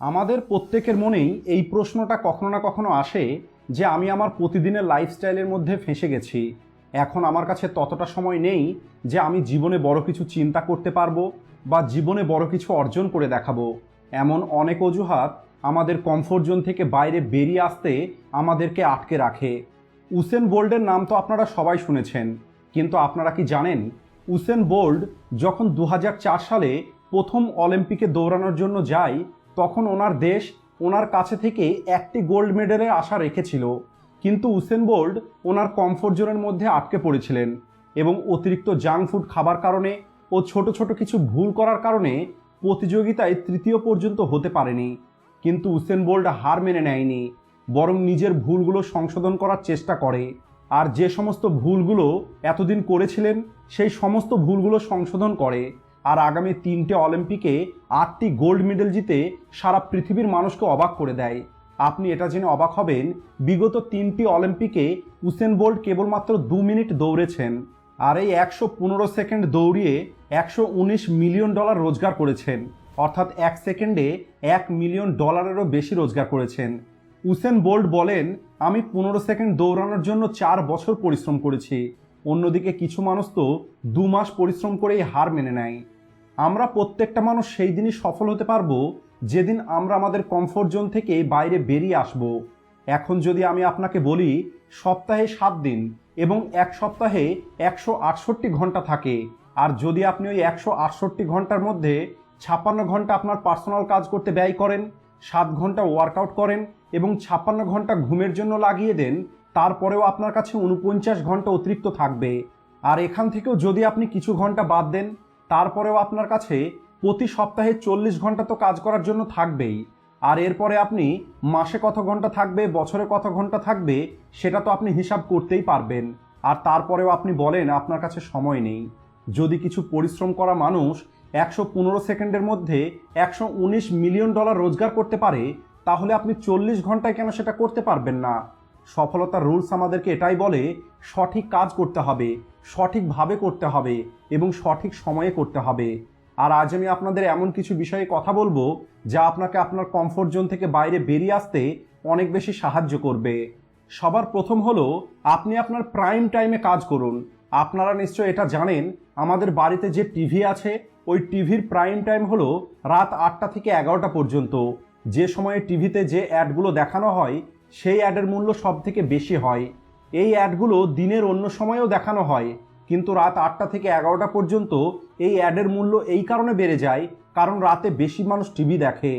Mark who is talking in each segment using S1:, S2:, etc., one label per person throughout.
S1: আমাদের প্রত্যেকের মনেই এই প্রশ্নটা কখনো না কখনো আসে যে আমি আমার প্রতিদিনের লাইফস্টাইলের মধ্যে ফেঁসে গেছি। এখন আমার কাছে ততটা সময় নেই যে আমি জীবনে বড় কিছু চিন্তা করতে পারবো বা জীবনে বড় কিছু অর্জন করে দেখাবো। এমন অনেক অজুহাত আমাদের কমফোর্ট জোন থেকে বাইরে বেরিয়ে আসতে আমাদেরকে আটকে রাখে। উসেন বোল্টের নাম তো আপনারা সবাই শুনেছেন, কিন্তু আপনারা কি জানেন উসেন বোল্ট যখন 2004 সালে প্রথম অলিম্পিকে দৌড়ানোর জন্য যায় তখন ওনার দেশ ওনার কাছে থেকে একটি গোল্ড মেডেলের আশা রেখেছিল, কিন্তু উসেন বোল্ট ওনার কমফোর্ট জোনের মধ্যে আটকে পড়েছিলেন এবং অতিরিক্ত জাঙ্ক ফুড খাবার কারণে ও ছোট ছোট কিছু ভুল করার কারণে প্রতিযোগিতায় তৃতীয় পর্যন্ত হতে পারেনি। কিন্তু উসেন বোল্ট হার মেনে নেয়নি, বরং নিজের ভুলগুলো সংশোধন করার চেষ্টা করে। আর যে সমস্ত ভুলগুলো এতদিন করেছিলেন সেই সমস্ত ভুলগুলো সংশোধন করে আর আগামী 3টে অলিম্পিকে 8টি গোল্ড মেডেল জিতে সারা পৃথিবীর মানুষকে অবাক করে দেয়। আপনি এটা জেনে অবাক হবেন, বিগত 3টি অলিম্পিকে উসেন বোল্ট কেবলমাত্র 2 মিনিট দৌড়েছেন আর এই 115 সেকেন্ড দৌড়িয়ে $119 মিলিয়ন রোজগার করেছেন, অর্থাৎ 1 সেকেন্ডে $1 মিলিয়ন বেশি রোজগার করেছেন। উসেন বোল্ট বলেন, আমি 15 সেকেন্ড দৌড়ানোর জন্য 4 বছর পরিশ্রম করেছি। অন্যদিকে কিছু মানুষ তো 2 মাস পরিশ্রম করেই হার মেনে নেয়। আমরা প্রত্যেকটা মানুষ সেই দিনই সফল হতে পারবো যেদিন আমরা আমাদের কমফোর্ট জোন থেকে বাইরে বেরিয়ে আসব। এখন যদি আমি আপনাকে বলি সপ্তাহে 7 দিন এবং এক সপ্তাহে 168 ঘন্টা থাকে, আর যদি আপনি ওই 168 ঘন্টার মধ্যে 56 ঘন্টা আপনার পার্সোনাল কাজ করতে ব্যয় করেন, 7 ঘন্টা ওয়ার্কআউট করেন এবং 56 ঘন্টা ঘুমের জন্য লাগিয়ে দেন, তারপরেও আপনার কাছে 49 ঘন্টা অতিরিক্ত থাকবে। আর এখান থেকেও যদি আপনি কিছু ঘন্টা বাদ দেন, তারপরেও আপনার কাছে প্রতি সপ্তাহে 40 ঘন্টা তো কাজ করার জন্য থাকবেই। আর এরপরে আপনি মাসে কত ঘন্টা থাকবে, বছরে কত ঘন্টা থাকবে, সেটা তো আপনি হিসাব করতেই পারবেন। আর তারপরেও আপনি বলেন আপনার কাছে সময় নেই। যদি কিছু পরিশ্রম করা মানুষ 115 সেকেন্ডের মধ্যে $119 মিলিয়ন রোজগার করতে পারে, তাহলে আপনি 40 ঘন্টায় কেন সেটা করতে পারবেন না? সফলতার রুলস আমাদেরকে এটাই বলে, সঠিক কাজ করতে হবে, সঠিকভাবে করতে হবে এবং সঠিক সময়ে করতে হবে। আর আজ আমি আপনাদের এমন কিছু বিষয়ে কথা বলবো যা আপনাকে আপনার কমফোর্ট জোন থেকে বাইরে বেরিয়ে আসতে অনেক বেশি সাহায্য করবে। সবার প্রথম হলো আপনি আপনার প্রাইম টাইমে কাজ করুন। আপনারা নিশ্চয় এটা জানেন, আমাদের বাড়িতে যে টিভি আছে ওই টিভির প্রাইম টাইম হলো রাত 8টা থেকে 11টা পর্যন্ত। যে সময়ে টিভিতে যে অ্যাডগুলো দেখানো হয় সেই অ্যাডের মূল্য সব থেকে বেশি হয়। এই অ্যাডগুলো দিনের অন্য সময়েও দেখানো হয়, কিন্তু রাত 8টা থেকে 11টা পর্যন্ত এই অ্যাডের মূল্য এই কারণে বেড়ে যায় কারণ রাতে বেশি মানুষ টিভি দেখে।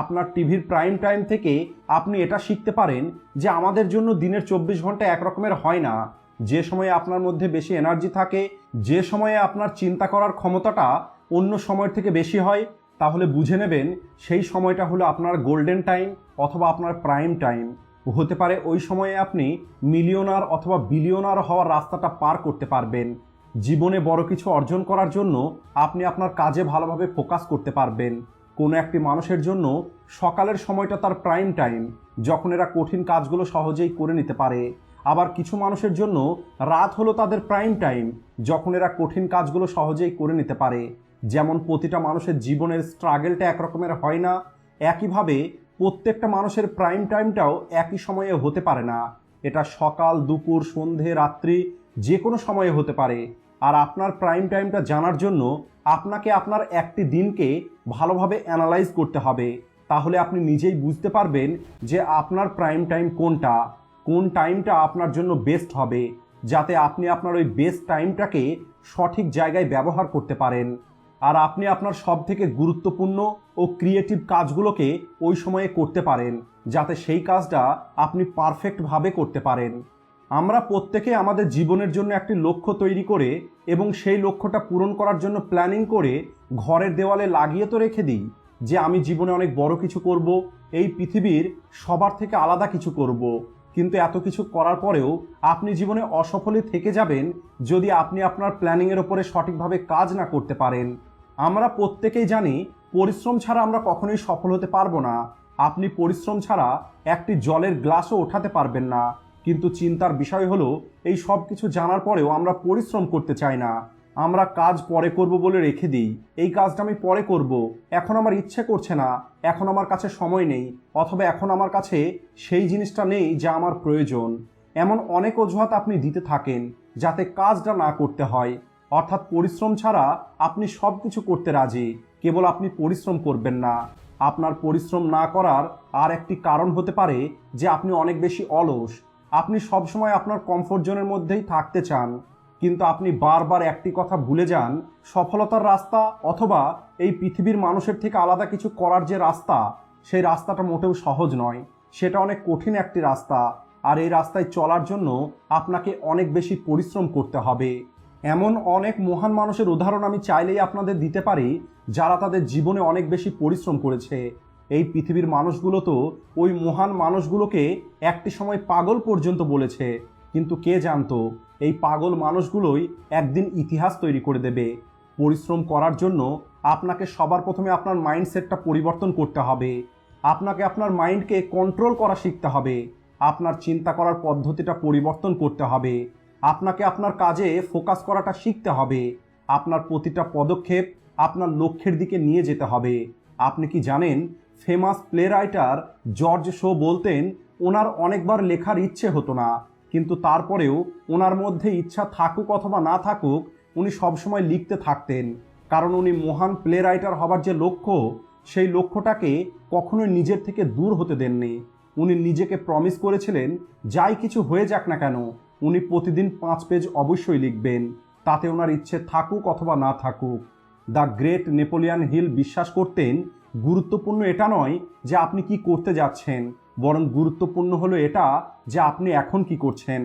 S1: আপনার টিভির প্রাইম টাইম থেকে আপনি এটা শিখতে পারেন যে আমাদের জন্য দিনের 24 ঘন্টা একরকমের হয় না। যে সময়ে আপনার মধ্যে বেশি এনার্জি থাকে, যে সময়ে আপনার চিন্তা করার ক্ষমতাটা অন্য সময়ের থেকে বেশি হয়, তাহলে বুঝে নেবেন সেই সময়টা হলো আপনার গোল্ডেন টাইম অথবা আপনার প্রাইম টাইম। হতে পারে ওই সময়ে আপনি মিলিয়নার অথবা বিলিয়নার হওয়ার রাস্তাটা পার করতে পারবেন। জীবনে বড় কিছু অর্জন করার জন্য আপনি আপনার কাজে ভালোভাবে ফোকাস করতে পারবেন। কোনো একটি মানুষের জন্য সকালের সময়টা তার প্রাইম টাইম, যখন এরা কঠিন কাজগুলো সহজেই করে নিতে পারে। আবার কিছু মানুষের জন্য রাত হলো তাদের প্রাইম টাইম, যখন এরা কঠিন কাজগুলো সহজেই করে নিতে পারে। যেমন প্রতিটা মানুষের জীবনের স্ট্রাগলটা একরকমের হয় না, একইভাবে প্রত্যেকটা মানুষের প্রাইম টাইমটাও একই সময়ে হতে পারে না। এটা সকাল, দুপুর, সন্ধে, রাত্রি যে কোনো সময়ে হতে পারে। আর আপনার প্রাইম টাইমটা জানার জন্য আপনাকে আপনার একটি দিনকে ভালোভাবে অ্যানালাইজ করতে হবে। তাহলে আপনি নিজেই বুঝতে পারবেন যে আপনার প্রাইম টাইম কোনটা, কোন টাইমটা আপনার জন্য বেস্ট হবে, যাতে আপনি আপনার ওই বেস্ট টাইমটাকে সঠিক জায়গায় ব্যবহার করতে পারেন। আর আপনি আপনার সব থেকে গুরুত্বপূর্ণ ও ক্রিয়েটিভ কাজগুলোকে ওই সময়ে করতে পারেন, যাতে সেই কাজটা আপনি পারফেক্টভাবে করতে পারেন। আমরা প্রত্যেকে আমাদের জীবনের জন্য একটি লক্ষ্য তৈরি করে এবং সেই লক্ষ্যটা পূরণ করার জন্য প্ল্যানিং করে ঘরের দেওয়ালে লাগিয়ে তো রেখে দিই যে আমি জীবনে অনেক বড় কিছু করব, এই পৃথিবীর সবার থেকে আলাদা কিছু করব। কিন্তু এত কিছু করার পরেও আপনি জীবনে অসফলই থেকে যাবেন যদি আপনি আপনার প্ল্যানিংয়ের ওপরে সঠিকভাবে কাজ না করতে পারেন। আমরা প্রত্যেকেই জানি পরিশ্রম ছাড়া আমরা কখনোই সফল হতে পারবো না। আপনি পরিশ্রম ছাড়া একটি জলের গ্লাসও ওঠাতে পারবেন না। কিন্তু চিন্তার বিষয় হলো এই সব কিছু জানার পরেও আমরা পরিশ্রম করতে চাই না। আমরা কাজ পরে করব বলে রেখে দিই, এই কাজটা আমি পরে করব, এখন আমার ইচ্ছে করছে না, এখন আমার কাছে সময় নেই, অথবা এখন আমার কাছে সেই জিনিসটা নেই যা আমার প্রয়োজন। এমন অনেক অজুহাত আপনি দিতে থাকেন যাতে কাজটা না করতে হয়। অর্থাৎ পরিশ্রম ছাড়া আপনি সব কিছু করতে রাজি, কেবল আপনি পরিশ্রম করবেন না। আপনার পরিশ্রম না করার আর একটি কারণ হতে পারে যে আপনি অনেক বেশি অলস। আপনি সবসময় আপনার কমফোর্ট জোনের মধ্যেই থাকতে চান, কিন্তু আপনি বারবার একটি কথা ভুলে যান, সফলতার রাস্তা অথবা এই পৃথিবীর মানুষের থেকে আলাদা কিছু করার যে রাস্তা, সেই রাস্তাটা মোটেও সহজ নয়। সেটা অনেক কঠিন একটি রাস্তা, আর এই রাস্তায় চলার জন্য আপনাকে অনেক বেশি পরিশ্রম করতে হবে। এমন অনেক মহান মানুষের উদাহরণ আমি চাইলেই আপনাদের দিতে পারি যারা তাদের জীবনে অনেক বেশি পরিশ্রম করেছে। এই পৃথিবীর মানুষগুলো তো ওই মহান মানুষগুলোকে একটি সময় পাগল পর্যন্ত বলেছে, কিন্তু কে জানতো এই পাগল মানুষগুলোই একদিন ইতিহাস তৈরি করে দেবে। পরিশ্রম করার জন্য আপনাকে সবার প্রথমে আপনার মাইন্ডসেটটা পরিবর্তন করতে হবে। আপনাকে আপনার মাইন্ডকে কন্ট্রোল করা শিখতে হবে। আপনার চিন্তা করার পদ্ধতিটা পরিবর্তন করতে হবে। আপনাকে আপনার কাজে ফোকাস করাটা শিখতে হবে। আপনার প্রতিটা পদক্ষেপ আপনার লক্ষ্যের দিকে নিয়ে যেতে হবে। আপনি কি জানেন, famous play writer George show বলতেন ওনার অনেকবার লেখার ইচ্ছে হতো না, কিন্তু তারপরেও ওনার মধ্যে ইচ্ছা থাকুক অথবা না থাকুক উনি সবসময় লিখতে থাকতেন, কারণ উনি মহান প্লে রাইটার হবার যে লক্ষ্য, সেই লক্ষ্যটাকে কখনোই নিজের থেকে দূর হতে দেননি। উনি নিজেকে প্রমিস করেছিলেন যাই কিছু হয়ে যাক না কেন উনি প্রতিদিন 5 পেজ অবশ্যই লিখবেন, তাতে ওনার ইচ্ছে থাকুক অথবা না থাকুক। দ্য গ্রেট নেপোলিয়ান হিল বিশ্বাস করতেন গুরুত্বপূর্ণ এটা নয় যে আপনি কি করতে যাচ্ছেন, বরং গুরুত্বপূর্ণ হলো এটা যে আপনি এখন কি করছেন।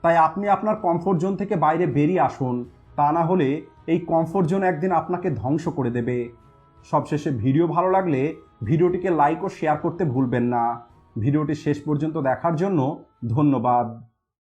S1: তাই আপনি আপনার কমফোর্ট জোন থেকে বাইরে বেরিয়ে আসুন, তা না হলে এই কমফোর্ট জোন একদিন আপনাকে ধ্বংস করে দেবে। সবশেষে ভিডিও ভালো লাগলে ভিডিওটিকে লাইক ও শেয়ার করতে ভুলবেন না। ভিডিওটি শেষ পর্যন্ত দেখার জন্য ধন্যবাদ।